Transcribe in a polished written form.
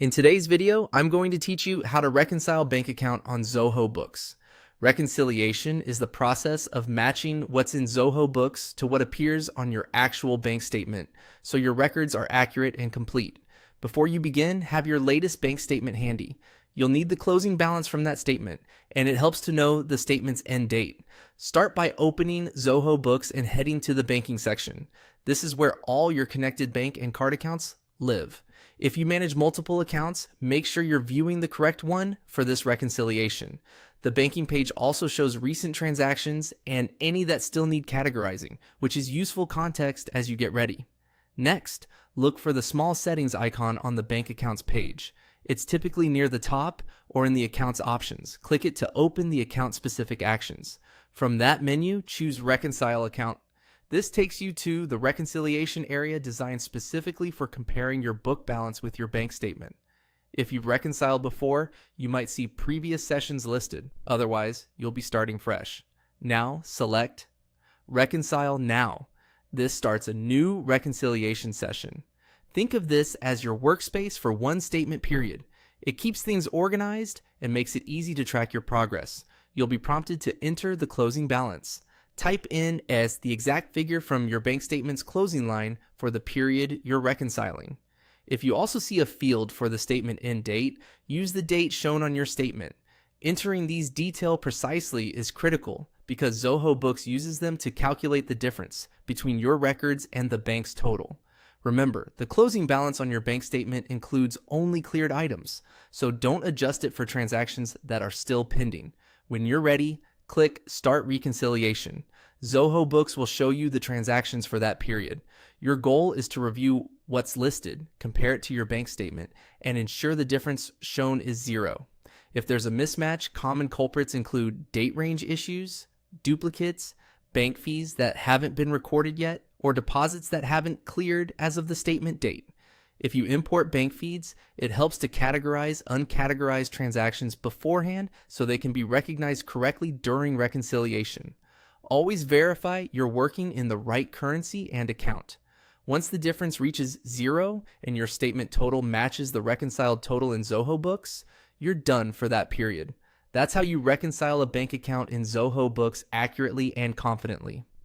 In today's video, I'm going to teach you how to reconcile bank account on Zoho Books. Reconciliation is the process of matching what's in Zoho Books to what appears on your actual bank statement, so your records are accurate and complete. Before you begin, have your latest bank statement handy. You'll need the closing balance from that statement, and it helps to know the statement's end date. Start by opening Zoho Books and heading to the banking section. This is where all your connected bank and card accounts live. If you manage multiple accounts, make sure you're viewing the correct one for this reconciliation. The banking page also shows recent transactions and any that still need categorizing, which is useful context as you get ready. Next, look for the small settings icon on the bank accounts page. It's typically near the top or in the accounts options. Click it to open the account-specific actions. From that menu, choose Reconcile Account. This takes you to the reconciliation area designed specifically for comparing your book balance with your bank statement. If you've reconciled before, you might see previous sessions listed. Otherwise, you'll be starting fresh. Now, select Reconcile Now. This starts a new reconciliation session. Think of this as your workspace for one statement period. It keeps things organized and makes it easy to track your progress. You'll be prompted to enter the closing balance. Type in as the exact figure from your bank statement's closing line for the period you're reconciling. If you also see a field for the statement end date, use the date shown on your statement. Entering these details precisely is critical because Zoho Books uses them to calculate the difference between your records and the bank's total. Remember, the closing balance on your bank statement includes only cleared items, so don't adjust it for transactions that are still pending. When you're ready, click Start Reconciliation. Zoho Books will show you the transactions for that period. Your goal is to review what's listed, compare it to your bank statement, and ensure the difference shown is zero. If there's a mismatch, common culprits include date range issues, duplicates, bank fees that haven't been recorded yet, or deposits that haven't cleared as of the statement date. If you import bank feeds, it helps to categorize uncategorized transactions beforehand so they can be recognized correctly during reconciliation. Always verify you're working in the right currency and account. Once the difference reaches zero and your statement total matches the reconciled total in Zoho Books, you're done for that period. That's how you reconcile a bank account in Zoho Books accurately and confidently.